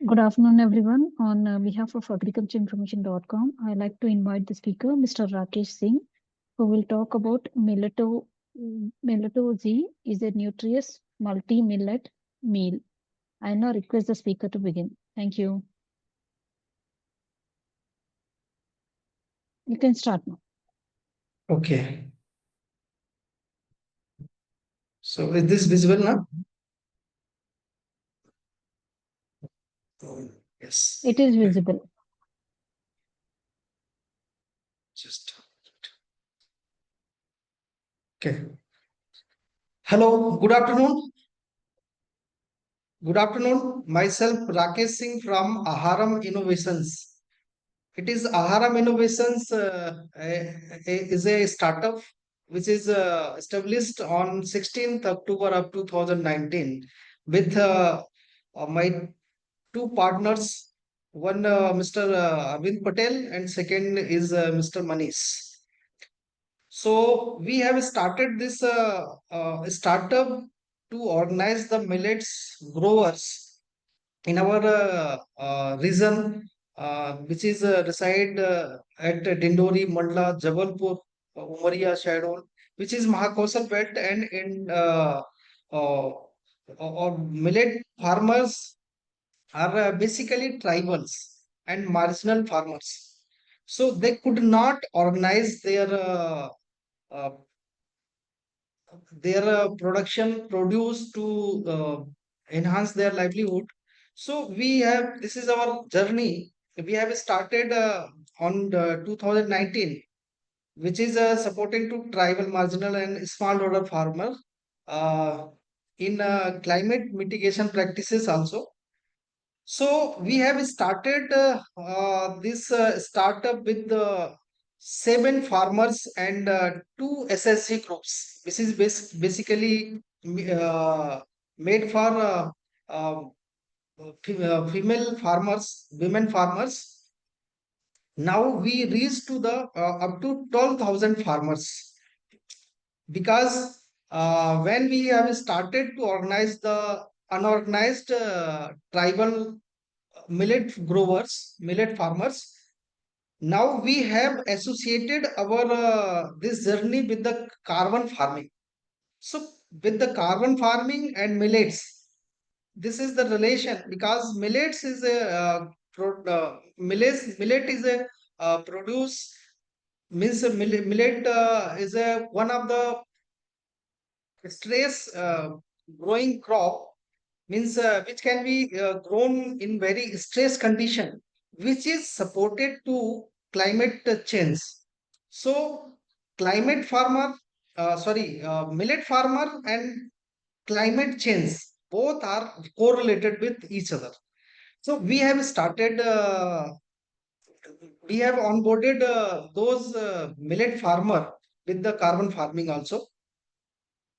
Good afternoon, everyone. On behalf of agricultureinformation.com, I'd like to invite the speaker, Mr. Rakesh Singh, who will talk about Mileto-G is a nutritious multi-millet meal. I now request the speaker to begin. Thank you. You can start now. Okay. So is this visible now? Yes. It is visible. Just okay. Hello. Good afternoon. Good afternoon. Myself Rakesh Singh from Aaharam Innovations. It is Aaharam Innovations is a startup which is established on 16th October of 2019 with my two partners. One Mr. Arvind Patel and second is Mr. Manish. So we have started this startup to organize the millets growers in our region, which is reside at Dindori, Mandla, Jabalpur, Umaria, Shahdol, which is Mahakosal belt, and in millet farmers are basically tribals and marginal farmers. So they could not organize uh, their production produce to enhance their livelihood. So we have this is our journey. We have started on 2019, which is supporting to tribal, marginal, and smallholder farmer uh, in climate mitigation practices also. So we have started this startup with seven farmers and two SSG groups. This is basically uh, made for female farmers, women farmers. Now we reach to the up to 12,000 farmers because when we have started to organize the unorganized tribal millet growers, millet farmers. Now we have associated our this journey with the carbon farming. So with the carbon farming and millets, this is the relation because millets is a millet is a produce means a millet is a one of the stress growing crop means which can be grown in very stress condition which is supported to climate change. So climate farmer millet farmer and climate change both are correlated with each other. So we have started we have onboarded those millet farmer with the carbon farming also.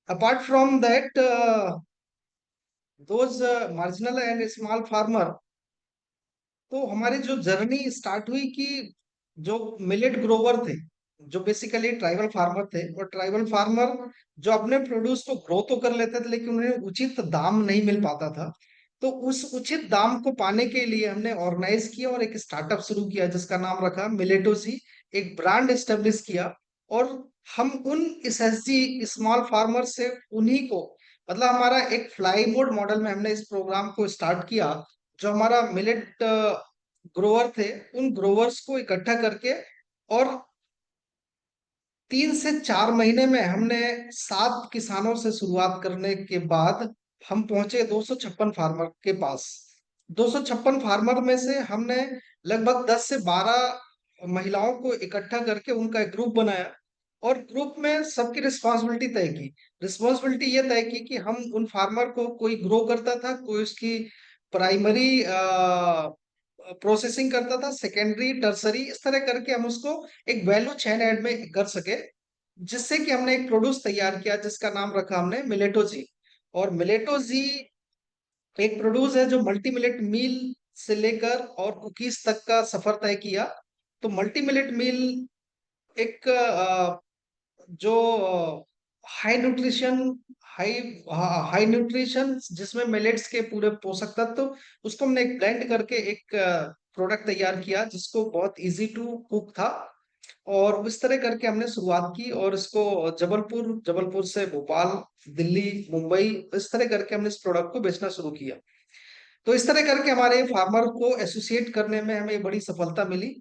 Apart from that those marginal and small farmer, तो हमारी जो journey start हुई कि जो millet Grover थे, जो basically tribal farmer थे, और ट्राइबल फार्मर जो अपने प्रोड्यूस को ग्रो तो कर लेते थे लेकिन उन्हें उचित दाम नहीं मिल पाता था। तो उस उचित दाम को पाने के लिए हमने ऑर्गेनाइज किया और एक स्टार्टअप शुरू किया जिसका नाम रखा मिलेटोजी। एक ब्रांड एस्टेब्लिश किया और हम उन एसएसजी स्मॉल फार्मर से उन्हीं को मतलब हमारा एक फ्लाई बोर्ड मॉडल में हमने इस प्रोग्राम को स्टार्ट किया। जो हमारा मिलेट ग्रोवर थे उन ग्रोवर्स को इकट्ठा करके और 3 से 4 महीने में हमने 7 किसानों से शुरुआत करने के बाद हम पहुंचे 256 फार्मर के पास। 256 फार्मर में से हमने लगभग 10 से 12 महिलाओं को इकट्ठा करके उनका एक ग्रुप बनाया और ग्रुप में सबकी रिस्पॉन्सिबिलिटी तय की। रिस्पॉन्सिबिलिटी ये तय की कि हम उन फार्मर को कोई ग्रो करता था, कोई उसकी प्राइमरी प्रोसेसिंग करता था, सेकेंडरी, टर्सरी, इस तरह करके हम उसको एक वैल्यू चेन ऐड में कर सके, जिससे कि हमने एक प्रोड्यूस तैयार किया जिसका नाम रखा हमने मिलेटो जी। और मिलेटो जी एक प्रोड्यूस है जो मल्टी मिलेट मील से लेकर और कुकीज तक का सफर तय किया। तो मल्टी मिलेट मील एक जो high nutrition, high high nutrition जिसमें मिलेट्स के पूरे पोषक तत्व, उसको हमने एक ब्लेंड करके एक प्रोडक्ट तैयार किया जिसको बहुत इजी टू कुक था। और इस तरह करके हमने शुरुआत की और इसको जबलपुर, जबलपुर से भोपाल, दिल्ली, मुंबई, इस तरह करके हमने इस प्रोडक्ट को बेचना शुरू किया। तो इस तरह करके हमारे फार्मर को एसोसिएट करने में हमें बड़ी सफलता मिली।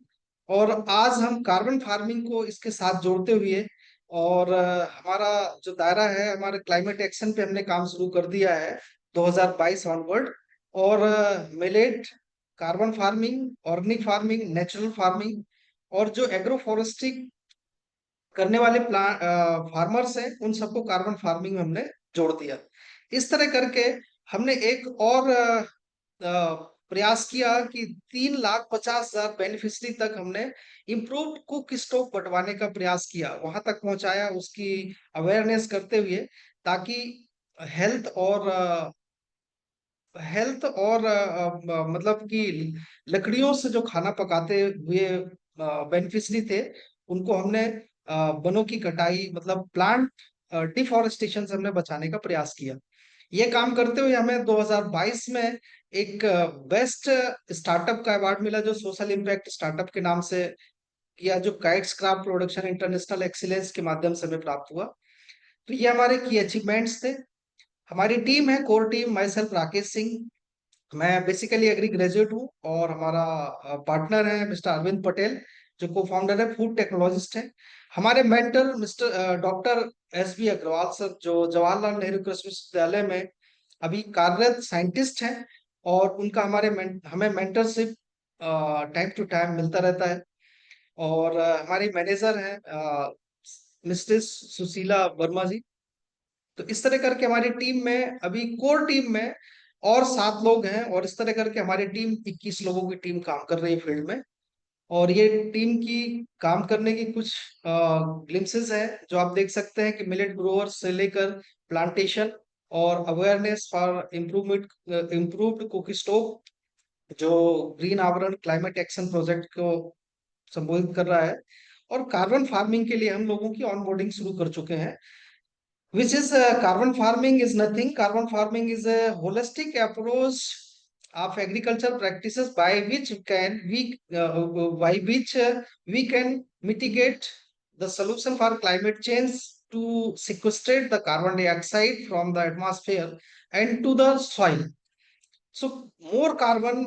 और आज हम कार्बन फार्मिंग को इसके साथ जोड़ते हुए, और हमारा जो दायरा है, हमारे क्लाइमेट एक्शन पे हमने काम शुरू कर दिया है 2022 ऑनवर्ड। और millet, carbon farming, organic farming, natural farming, और जो एग्रो फॉरेस्ट्री करने वाले प्लांट फार्मर्स हैं, उन सबको कार्बन फार्मिंग में हमने जोड़ दिया। इस तरह करके हमने एक और प्रयास किया कि 3,50,000 बेनिफिशरी तक हमने इम्प्रूव्ड कुक स्टॉक बंटवाने का प्रयास किया, वहां तक पहुंचाया उसकी अवेयरनेस करते हुए, ताकि हेल्थ और मतलब कि लकड़ियों से जो खाना पकाते हुए बेनिफिशरी थे, उनको हमने वनों की कटाई, मतलब प्लांट डिफॉरेस्टेशन से हमने बचाने का प्रयास किया। ये काम करते हुए हमें 2022 में एक बेस्ट स्टार्टअप का अवार्ड मिला, जो सोशल इम्पैक्ट स्टार्टअप के नाम से किया, जो kite scrap production international excellence के माध्यम से हमें प्राप्त हुआ। तो ये हमारे की अचीवमेंट्स थे। हमारी टीम है, core team, my self Rakesh Singh, मैं बेसिकली एग्री ग्रेजुएट हूँ, और हमारा पार्टनर है मिस्टर अरविंद पटेल, जो को फाउंडर है, फूड टेक्नोलॉजिस्ट है। हमारे mentor mister doctor S B Agrawal sir, जो जवाहरलाल नेहरू कृषि विश्वविद्यालय में अभी कार्यरत साइंटिस्ट हैं, और उनका हमें मेंटरशिप टाइम टू टाइम मिलता रहता है। और हमारी मैनेजर हैं मिस्ट्रेस सुशीला वर्मा जी। तो इस तरह करके हमारी टीम में, अभी कोर टीम में और 7 लोग हैं, और इस तरह करके हमारी टीम 21 लोगों की टीम काम कर रही है फील्ड में। और ये टीम की काम करने की कुछ ग्लिम्सेस हैं, जो आप देख सकते हैं कि मिलेट ग्रोअर्स से लेकर प्लांटेशन और awareness for improvement, improved cook stove, जो ग्रीन आवरण क्लाइमेट एक्शन प्रोजेक्ट को संबोधित कर रहा है। और कार्बन फार्मिंग के लिए हम लोगों की ऑनबोर्डिंग शुरू कर चुके हैं, which is carbon farming is nothing. Carbon farming is a holistic approach of agriculture practices by which we can mitigate the solution for climate change, to sequestrate the carbon dioxide from the atmosphere and to the soil. So more carbon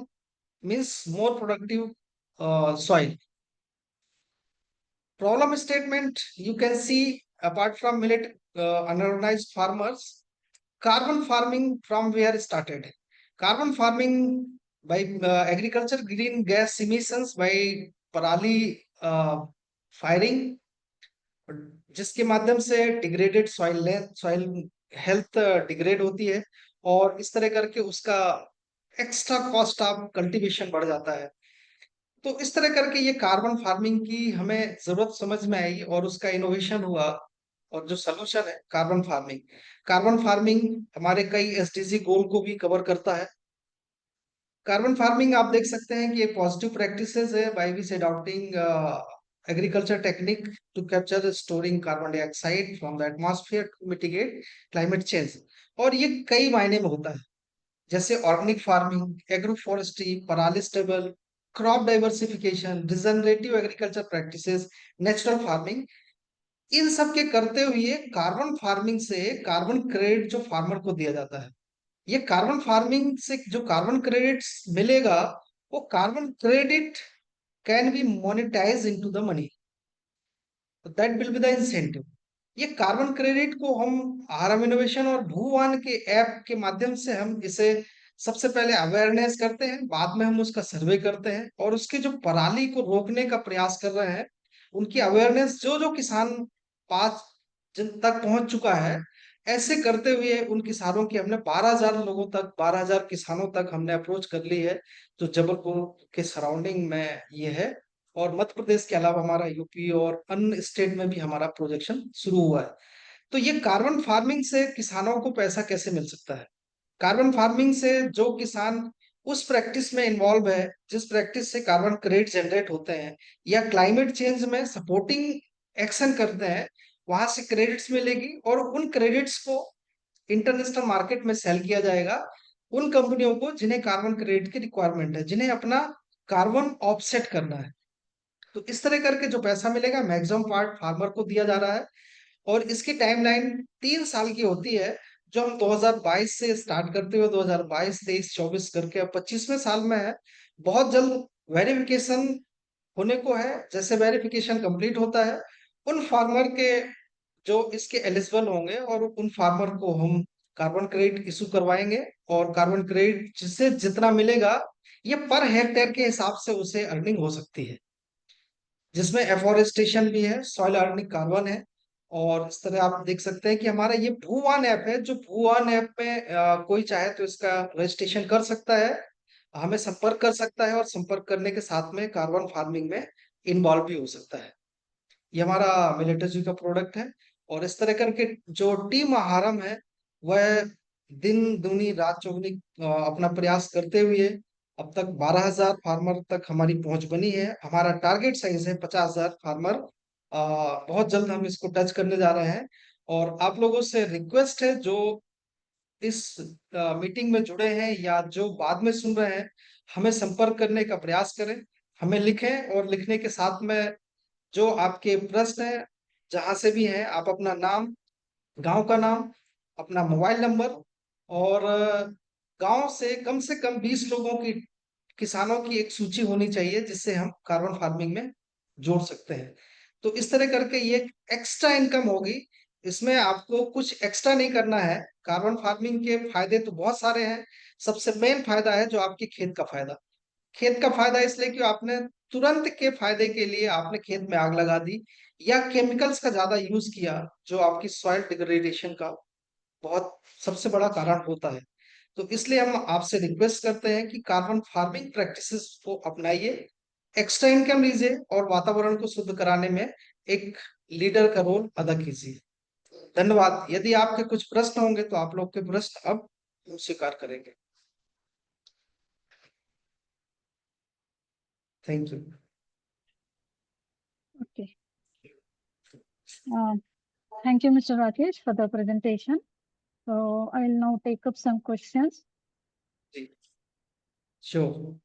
means more productive soil. Problem statement, you can see, apart from millet unorganized farmers, carbon farming from where started. Carbon farming by agriculture, green gas emissions by parali firing, जिसके माध्यम से degraded soil health degrade होती है, और इस तरह करके उसका एक्स्ट्रा कॉस्ट ऑफ कल्टीवेशन बढ़ जाता है। तो इस तरह करके ये कार्बन फार्मिंग की हमें जरूरत समझ में आई, और उसका इनोवेशन हुआ, और जो सोल्यूशन है कार्बन फार्मिंग। कार्बन फार्मिंग हमारे कई एसडीजी गोल को भी कवर करता है। कार्बन फार्मिंग आप देख सकते हैं कि एक पॉजिटिव प्रैक्टिसेस है, by which adopting agriculture technique to capture storing carbon dioxide from the atmosphere to mitigate climate change. और ये कई मायने में होता है, जैसे ऑर्गेनिक फार्मिंग, एग्रो फॉरेस्ट्री, पराली stubble, crop diversification, regenerative agriculture practices, natural farming. इन सब के करते हुए कार्बन फार्मिंग से कार्बन क्रेडिट जो फार्मर को दिया जाता है, ये कार्बन फार्मिंग से जो कार्बन क्रेडिट मिलेगा, वो carbon credit can be monetize into the money, that will be the incentive. ये कार्बन क्रेडिट को हम आहारम इनोवेशन और भूवान के ऐप के माध्यम से हम इसे सबसे पहले अवेयरनेस करते हैं, बाद में हम उसका सर्वे करते हैं, और उसके जो पराली को रोकने का प्रयास कर रहे हैं, उनकी अवेयरनेस जो जो किसान पास जिन तक पहुंच चुका है, ऐसे करते हुए उन किसानों की हमने 12,000 लोगों तक, 12,000 किसानों तक हमने अप्रोच कर ली है, जो जबलपुर के सराउंडिंग में ये है। और मध्य प्रदेश के अलावा हमारा यूपी और अन्य स्टेट में भी हमारा प्रोजेक्शन शुरू हुआ है। तो ये कार्बन फार्मिंग से किसानों को पैसा कैसे मिल सकता है? कार्बन फार्मिंग से जो किसान उस प्रैक्टिस में इन्वॉल्व है, जिस प्रैक्टिस से कार्बन क्रेडिट जनरेट होते हैं, या क्लाइमेट चेंज में सपोर्टिंग एक्शन करते हैं, वहां से क्रेडिट्स मिलेगी और उन क्रेडिट्स को इंटरनेशनल मार्केट में सेल किया जाएगा उन कंपनियों को जिन्हें कार्बन क्रेडिट की रिक्वायरमेंट है, जिन्हें अपना कार्बन ऑफसेट करना है। तो इस तरह करके जो पैसा मिलेगा मैक्सिमम पार्ट फार्मर को दिया जा रहा है। और इसकी टाइमलाइन 3 साल की होती है, जो हम 2022 से स्टार्ट करते हुए 2022, 23, 24 करके अब 25वें साल में है। बहुत जल्द वेरिफिकेशन होने को है। जैसे वेरिफिकेशन कंप्लीट होता है, उन फार्मर के जो इसके एलिजिबल होंगे और उन फार्मर को हम कार्बन क्रेडिट इशू करवाएंगे। और कार्बन क्रेडिट जिससे जितना मिलेगा, ये पर हेक्टेयर के हिसाब से उसे अर्निंग हो सकती है, जिसमें एफोरेस्टेशन भी है, सॉइल अर्निंग कार्बन है। और इस तरह आप देख सकते हैं कि हमारा ये भूवान ऐप है, जो भूवान ऐप में कोई चाहे तो इसका रजिस्ट्रेशन कर सकता है, हमें संपर्क कर सकता है और संपर्क करने के साथ में कार्बन फार्मिंग में इन्वॉल्व भी हो सकता है। ये हमारा मिलेटो-जी का प्रोडक्ट है। और इस तरह करके जो टीम आहारम है, वह दिन दूनी रात चौगुनी अपना प्रयास करते हुए अब तक 12,000 फार्मर तक हमारी पहुंच बनी है। हमारा टारगेट साइज है 50,000 फार्मर। बहुत जल्द हम इसको टच करने जा रहे हैं। और आप लोगों से रिक्वेस्ट है, जो इस मीटिंग में जुड़े हैं या जो बाद में सुन रहे हैं, हमें संपर्क करने का प्रयास करें, हमें लिखें। और लिखने के साथ में जो आपके प्रश्न है, जहां से भी है, आप अपना नाम, गांव का नाम, अपना मोबाइल नंबर और गांव से कम 20 लोगों की, किसानों की एक सूची होनी चाहिए, जिससे हम कार्बन फार्मिंग में जोड़ सकते हैं। तो इस तरह करके ये एक्स्ट्रा इनकम होगी। इसमें आपको कुछ एक्स्ट्रा नहीं करना है। कार्बन फार्मिंग के फायदे तो बहुत सारे हैं। सबसे मेन फायदा है जो आपके खेत का फायदा। खेत का फायदा इसलिए कि आपने तुरंत के फायदे के लिए आपने खेत में आग लगा दी या केमिकल्स का ज्यादा यूज किया, जो आपकी सॉइल डिग्रेडेशन का बहुत सबसे बड़ा कारण होता है। तो इसलिए हम आपसे रिक्वेस्ट करते हैं कि कार्बन फार्मिंग प्रैक्टिसेस को अपनाइए, एक्स्ट्रा इनकम लीजिए और वातावरण को शुद्ध कराने में एक लीडर का रोल अदा कीजिए। धन्यवाद। यदि आपके कुछ प्रश्न होंगे तो आप लोग के प्रश्न अब हम स्वीकार करेंगे। Thank you. Okay. Uh, Thank you, Mr. Rakesh, for the presentation. So I will now take up some questions. जी, sure.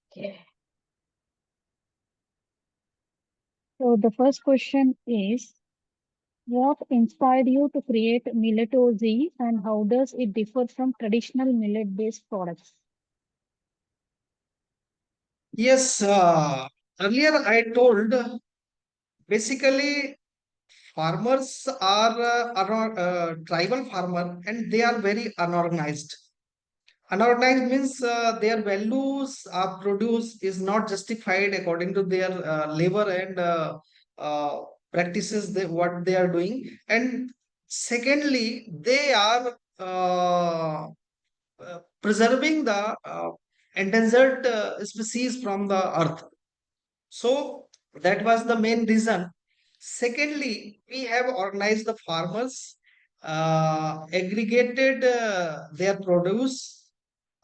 Okay. So the first question is, what inspired you to create Mileto-G and how does it differ from traditional millet-based products? Yes, earlier I told, basically farmers are tribal farmer and they are very unorganized. Unorganized means their values are produce is not justified according to their labor and uh, practices, what they are doing. And secondly, they are preserving the endangered species from the earth. So that was the main reason. Secondly, we have organized the farmers, aggregated their produce,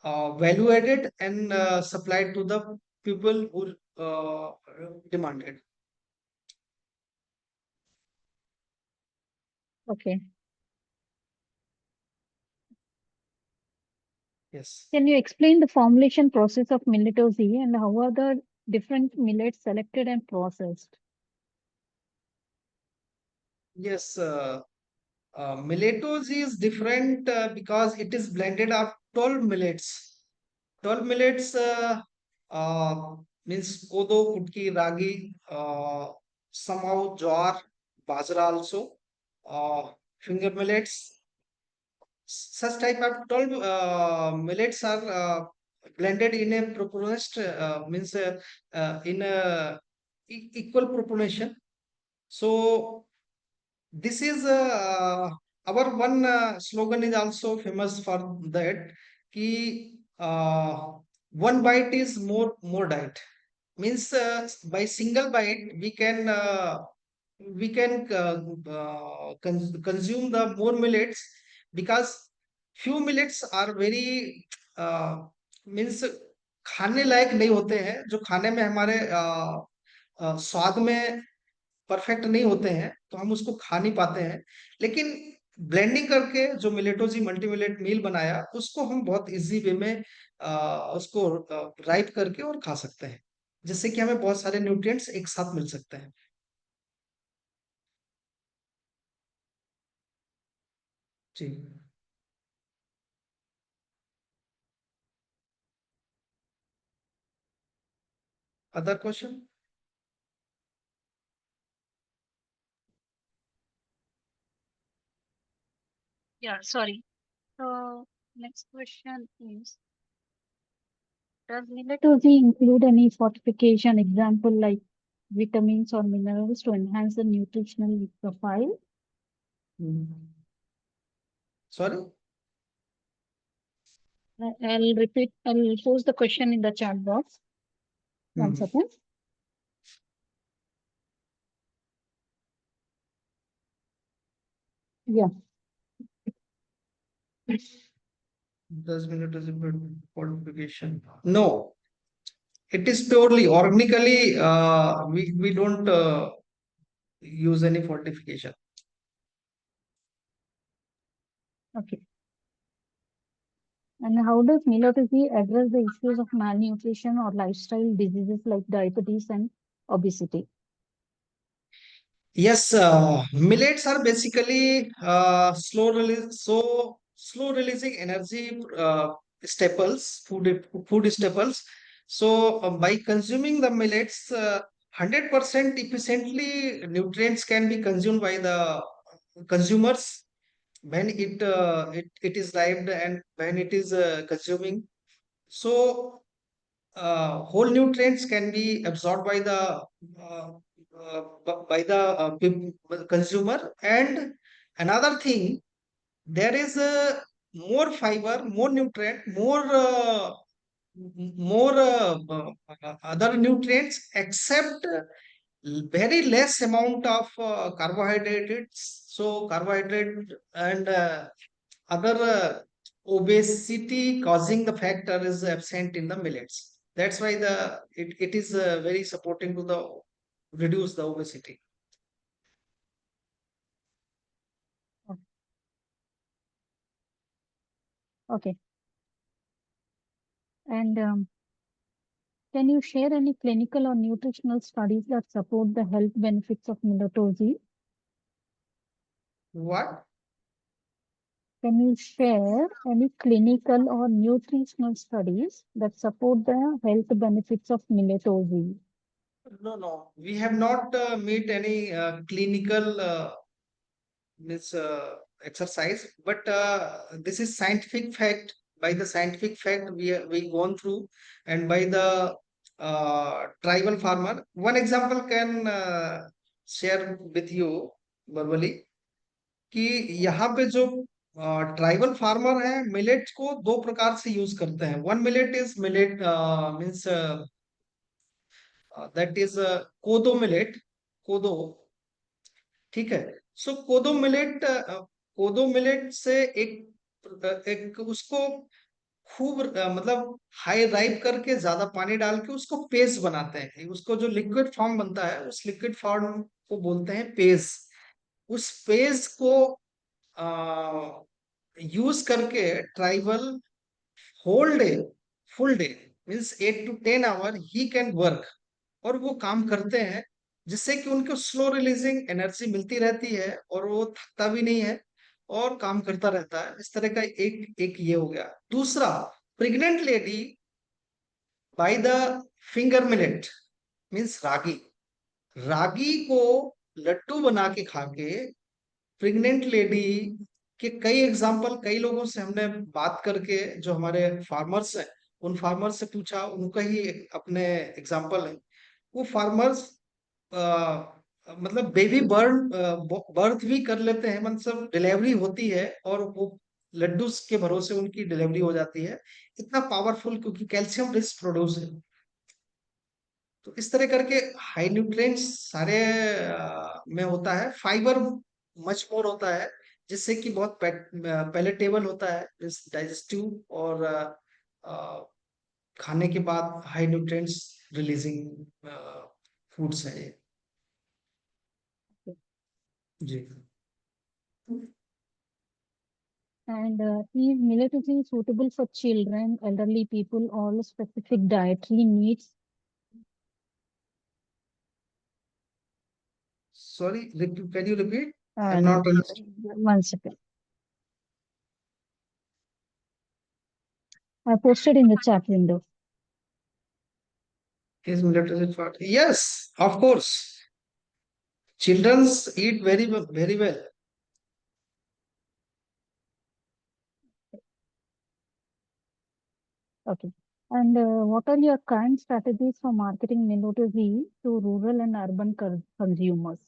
value added, and supplied to the people who demanded. Okay. Yes. Can you explain the formulation process of Mileto-Z and how are the different millets selected and processed? Yes. Mileto-G is different because it is blended of 12 millets. 12 millets means kodo, kutki, ragi, somehow jowar, bajra also, finger millets. Such type of 12 millets are blended in a proportioned means in a equal proportion. So this is our one slogan is also famous for that, ki one bite is more diet. Means by single bite we can consume the more millets, because few millets are very means खाने लायक नहीं होते हैं, जो खाने में हमारे स्वाद में परफेक्ट नहीं होते हैं तो हम उसको खा नहीं पाते हैं। लेकिन ब्लेंडिंग करके जो मिलेटोजी मल्टी मिलेट मील बनाया उसको हम बहुत इजी वे में उसको राइप करके और खा सकते हैं, जिससे कि हमें बहुत सारे न्यूट्रिएंट्स एक साथ मिल सकते हैं। जी। Other question? Yeah, sorry. So next question is, does Mileto-G include any fortification, example like vitamins or minerals to enhance the nutritional profile? Sorry. I'll repeat, I'll post the question in the chat box. One second. Yeah. 10 minutes is a good qualification. No, it is purely organically. We don't use any fortification. Okay. And how does Mileto-G address the issues of malnutrition or lifestyle diseases like diabetes and obesity? Yes, millets are basically slow releasing energy staples, food staples. So by consuming the millets, 100% efficiently nutrients can be consumed by the consumers when it is lived and when it is consuming. So whole nutrients can be absorbed by the uh, consumer. And another thing, there is more fiber, more nutrient, more other nutrients, except very less amount of carbohydrates. So carbohydrate and other obesity causing the factor is absent in the millets. That's why it is very supporting to the reduce the obesity. Okay. And can you share any clinical or nutritional studies that support the health benefits of Mileto-G? What? Can you share any clinical or nutritional studies that support the health benefits of Mileto-G? No, no. We have not made any clinical means exercise, but this is scientific fact. By the scientific fact we gone through, and by the tribal farmer. One example can share with you verbally कि यहाँ पे जो tribal farmer है millet को दो प्रकार से use करते हैं। One millet is millet means that is कोदो मिलेट, कोदो। ठीक है। सो कोदो मिलेट से एक उसको खूब मतलब हाई राइप करके ज्यादा पानी डाल के उसको पेस्ट बनाते हैं। उसको जो लिक्विड फॉर्म बनता है उस लिक्विड फॉर्म को बोलते हैं पेस्ट। उस पेस्ट को यूज करके tribal whole day, full day means 8 to 10 hour he can work, और वो काम करते हैं, जिससे कि उनको स्लो रिलीजिंग एनर्जी मिलती रहती है और वो थकता भी नहीं है और काम करता रहता है। इस तरह का एक एक ये हो गया। दूसरा, pregnant lady by the finger millet means ragi. Ragi को लड्डू बना के खा के प्रेग्नेंट लेडी के कई एग्जाम्पल, कई लोगों से हमने बात करके, जो हमारे फार्मर्स हैं उन फार्मर्स से पूछा, उनका ही अपने एग्जाम्पल है। वो फार्मर्स मतलब बेबी बर्थ भी कर लेते हैं, मतलब डिलीवरी होती है और वो लड्डू के भरोसे उनकी डिलीवरी हो जाती है। इतना पावरफुल, क्योंकि कैल्शियम रिच प्रोड्यूस है। तो इस तरह करके हाई न्यूट्रिएंट्स सारे में होता है। फाइबर मच मोर होता है, जिससे कि बहुत पैलेटेबल होता है, डाइजेस्टिव, और खाने के बाद, हाई न्यूट्रिएंट्स रिलीजिंग फूड्स है ये। जी And is millet suitable for children, elderly people, or specific dietary needs? sorry, can you repeat? I'm No, not understood. one second. I posted in the chat window. Is millet part? Yes, of course. Childrens eat very well. Okay. And what are your current strategies for marketing Mileto-G to rural and urban consumers?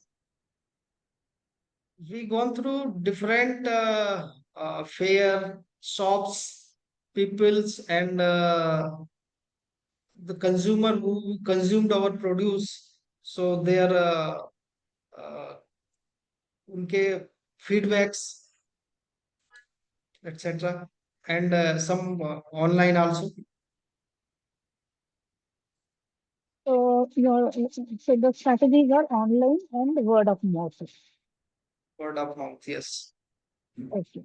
We gone through different fair shops, peoples, and the consumer who consumed our produce. So their uh, उनके feedbacks, etc. And some online also. So the strategies are online and word of mouth. Word of mouth, yes. Okay.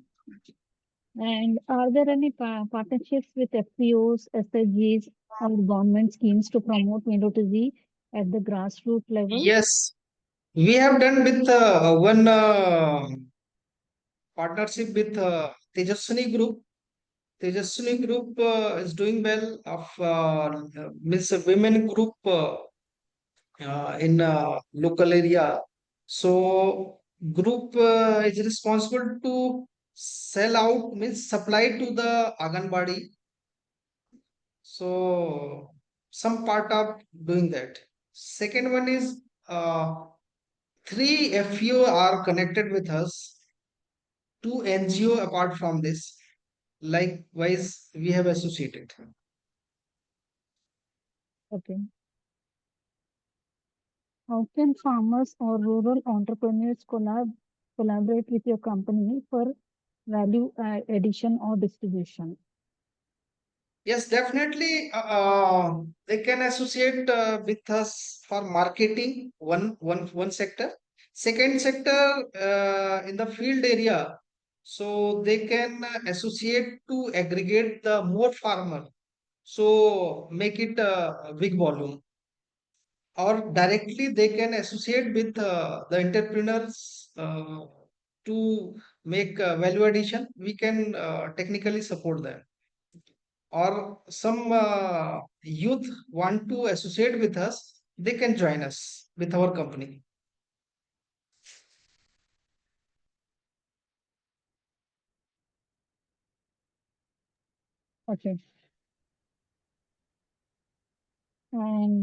And are there any partnerships with FPOs, SHGs, or government schemes to promote Mileto-G at the grassroots level? Yes, we have done with one partnership with Tejaswini Group. Tejaswini Group is doing well of means a women group in local area. So group is responsible to sell out means supply to the Anganwadi. So some part of doing that. Second one is three FU are connected with us. Two NGO apart from this. Likewise, we have associated. Okay. How can farmers or rural entrepreneurs collaborate with your company for value addition or distribution? Yes, definitely. They can associate with us for marketing. One sector. Second sector in the field area. So they can associate to aggregate the more farmer. So make it a big volume. Or directly they can associate with the entrepreneurs to make value addition. We can technically support them or some youth want to associate with us, they can join us with our company. Okay. And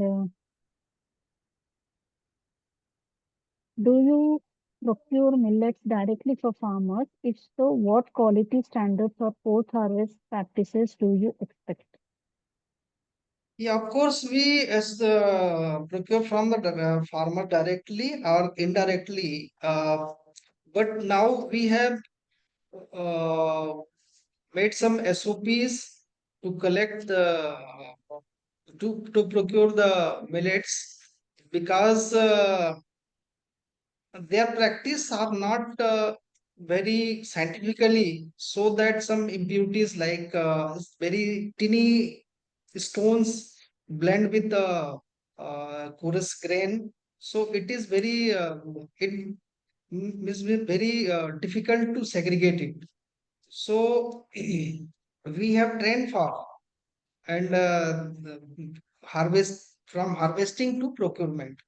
do you procure millets directly for farmers? If so, what quality standards or post-harvest practices do you expect? Yeah, of course, we as the procure from the farmer directly or indirectly. But now we have uh, made some SOPs to collect the to procure the millets because their practice are not very scientifically so that some impurities like very tiny stones blend with the chorus grain, so it is very it is very difficult to segregate it. So we have trained for and harvest from harvesting to procurement.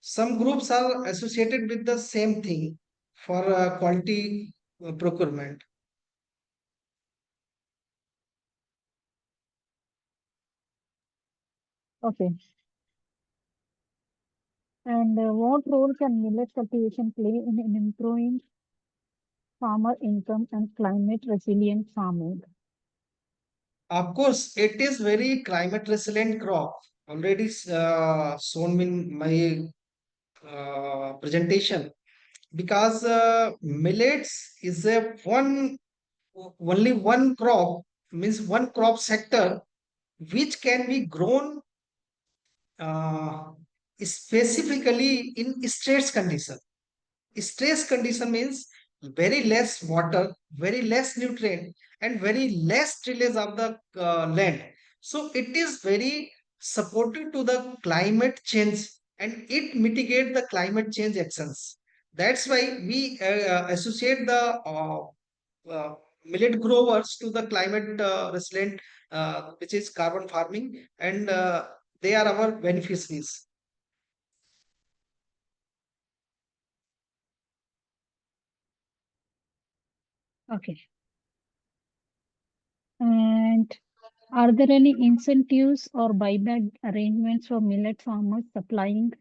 Some groups are associated with the same thing for quality procurement. Okay. And what role can millet cultivation play in improving farmer income and climate resilient farming? Of course, it is very climate resilient crop. Already shown in my presentation because millets is a one only one crop means one crop sector which can be grown uh, specifically in stress condition. Stress condition means very less water, very less nutrient, and very less tillage of the land. So it is very supportive to the climate change, and it mitigate the climate change actions. That's why we associate the uh, millet growers to the climate resilient, which is carbon farming, and they are our beneficiaries. Okay. And are there any incentives or buyback arrangements for millet farmers supplying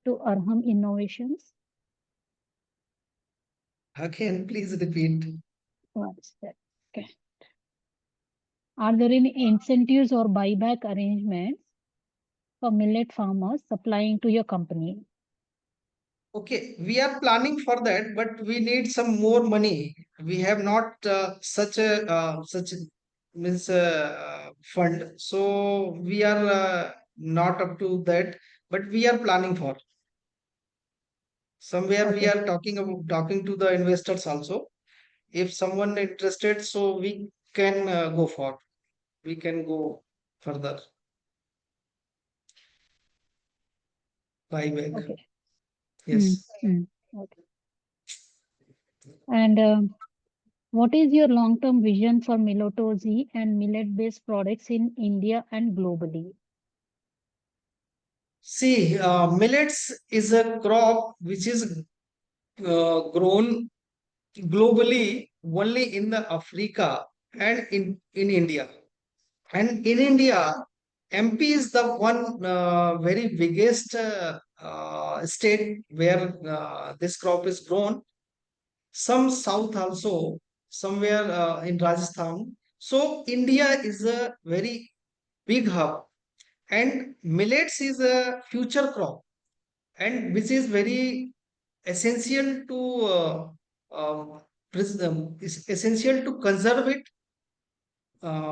to Arham Innovations? Again, please repeat. What's that? Okay. Are there any incentives or buyback arrangements for millet farmers supplying to your company? Okay, we are planning for that, but we need some more money. We have not such a means fund, so we are not up to that. But we are planning for somewhere. We Okay. are talking to the investors also. If someone interested, so we can go for. We can go further buyback. Okay. Mm, Yes. mm. Okay. And what is your long-term vision for Mileto-G and millet-based products in India and globally? See, millets is a crop which is grown globally only in the Africa and in India. And in India, MP is the one very biggest state where this crop is grown. Some south also, somewhere in Rajasthan. So India is a very big hub, and millets is a future crop, and which is very essential to is essential to conserve it,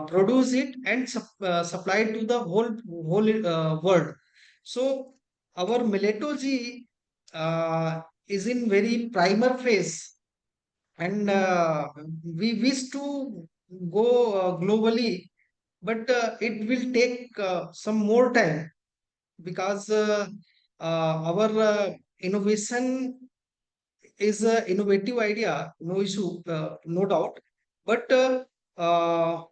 produce it, and supply it to the whole world. So our Mileto-G is in very primer phase, and we wish to go globally, but it will take some more time because our innovation is an innovative idea, no issue, no doubt. But uh,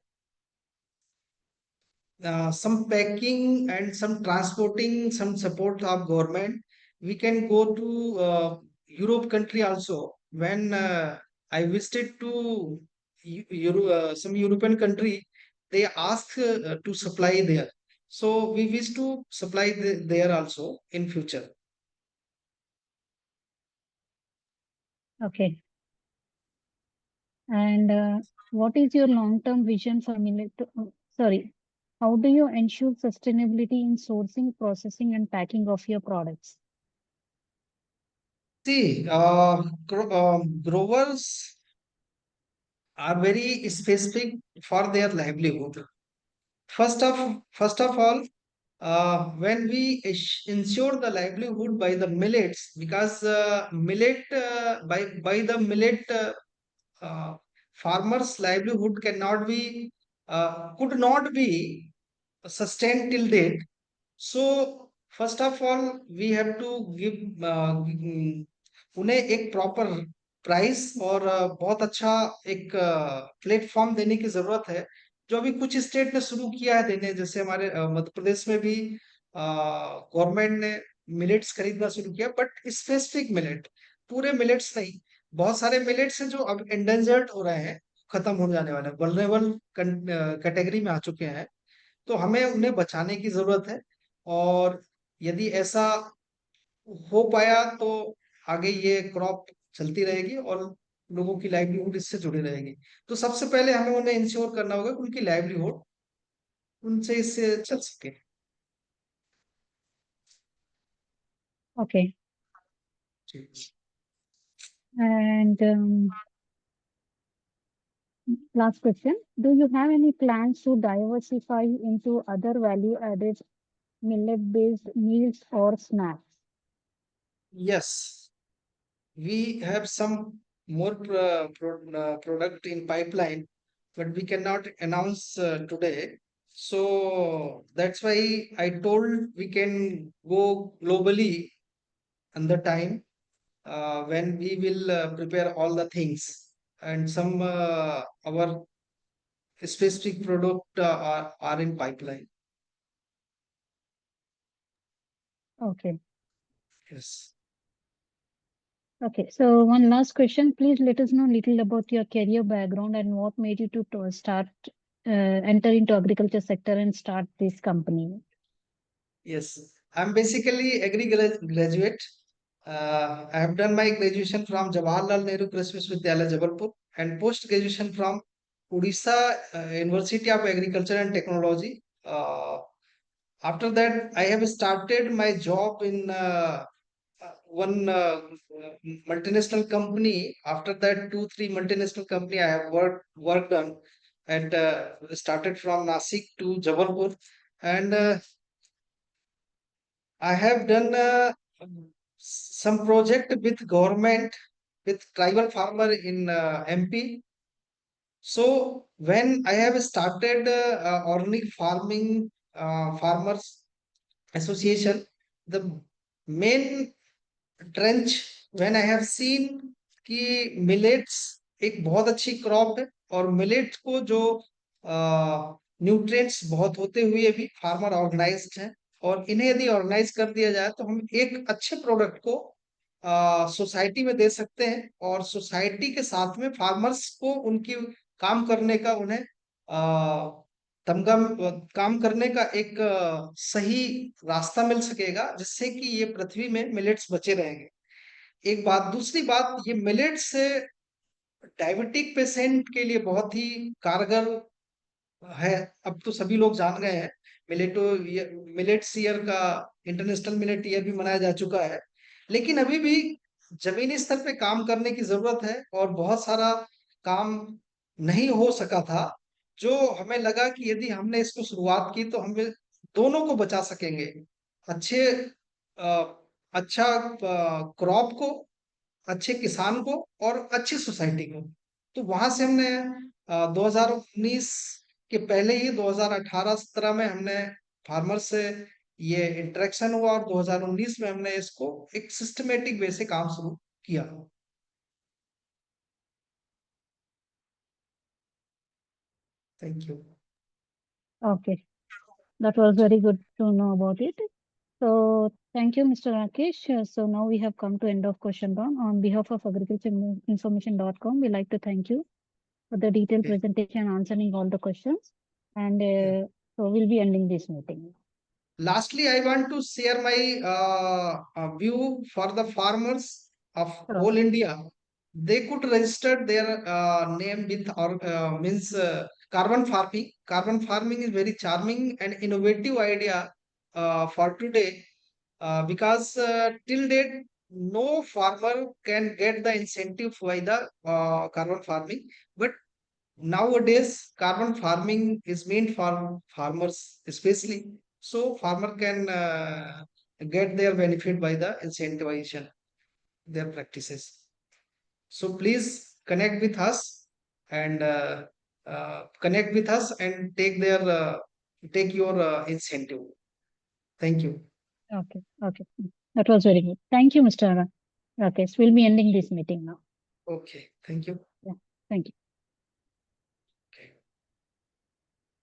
some packing and some transporting, some support of government, we can go to Europe country also. When I visited to some European country, they ask to supply there. So we wish to supply there also in future. Okay. And what is your long-term vision for millet? Sorry. How do you ensure sustainability in sourcing, processing, and packing of your products? See, growers are very specific for their livelihood. First of all, when we ensure the livelihood by the millets, because millet by the millet farmers' livelihood cannot be could not be sustained till date. So first of all, we have to give उन्हें एक proper price और बहुत अच्छा एक platform देने की जरूरत है, जो अभी कुछ स्टेट ने शुरू किया है देने, जैसे हमारे मध्य प्रदेश में भी गवर्नमेंट ने मिलेट्स खरीदना शुरू किया, बट स्पेसिफिक मिलेट, पूरे मिलेट्स नहीं। बहुत सारे मिलेट्स हैं जो अब एंडेंजर्ड हो रहे हैं, खत्म हो जाने वाले, वल्नरेबल कैटेगरी में आ चुके हैं। तो हमें उन्हें बचाने की जरूरत है, और यदि ऐसा हो पाया तो आगे ये क्रॉप चलती रहेगी और लोगों की लाइवलीहुड इससे जुड़ी रहेगी। तो सबसे पहले हमें उन्हें इंश्योर करना होगा कि उनकी लाइवलीहुड उनसे इससे चल सके। Okay. जी। And last question. Do you have any plans to diversify into other value-added millet-based meals or snacks? Yes, we have some more product in pipeline, but we cannot announce today. So that's why I told we can go globally on the time when we will prepare all the things, and some our specific product are in pipeline. Okay. Yes. Okay. So one last question. Please let us know a little about your career background and what made you to start enter into agriculture sector and start this company. Yes, I'm basically graduate. I have done my graduation from Jawaharlal Nehru Krishi Viswavidyalaya, Jabalpur, and post graduation from Odisha University of Agriculture and Technology. After that, I have started my job in one multinational company. After that, two, three multinational company I have worked on, and started from Nasik to Jabalpur, and I have done some project with government with tribal farmer in MP. So when I have started organic farming farmers association, the main trench when I have seen कि millets एक बहुत अच्छी crop है, और millet को जो nutrients बहुत होते हुए भी फार्मर ऑर्गेनाइज्ड है, और इन्हें यदि ऑर्गेनाइज कर दिया जाए तो हम एक अच्छे प्रोडक्ट को सोसाइटी में दे सकते हैं, और सोसाइटी के साथ में फार्मर्स को उनकी काम करने का उन्हें तमगा काम करने का एक सही रास्ता मिल सकेगा, जिससे कि ये पृथ्वी में मिलेट्स बचे रहेंगे। एक बात, दूसरी बात, ये मिलेट्स डायबिटिक पेशेंट के लिए बहुत ही कारगर है। अब तो सभी लोग जान गए हैं। मिलेटो मिलेट्स ईयर का इंटरनेशनल मिलेट ईयर भी मनाया जा चुका है, लेकिन अभी भी जमीनी स्तर पे काम करने की जरूरत है, और बहुत सारा काम नहीं हो सका था, जो हमें लगा कि यदि हमने इसको शुरुआत की तो हमें दोनों को बचा सकेंगे, अच्छे अच्छा क्रॉप को, अच्छे किसान को, और अच्छी सोसाइटी को। तो वहां से हमने 2019 के पहले ही 2018-17 में हमने फार्मर से ये इंटरेक्शन हुआ, और 2019 में हमने इसको एक सिस्टमेटिक वे से काम शुरू किया। Thank you. Okay. That was very good to know about it. So thank you, Mr. Rakesh. So now we have come to end of question round. On behalf of agricultureinformation.com, we like to thank you for the detailed presentation, answering all the questions. And so we'll be ending this meeting. Lastly, I want to share my view for the farmers of whole India. They could register their name with, or means carbon farming. Carbon farming is very charming and innovative idea for today, because till date no farmer can get the incentive by the carbon farming, but nowadays carbon farming is meant for farmers especially, so farmer can get their benefit by the incentivization their practices. So please connect with us, and connect with us and take your incentive. Thank you. Okay. Okay. That was very good. Thank you, Mr. Rakesh. We'll be ending this meeting now. Okay, thank you. Yeah. Thank you.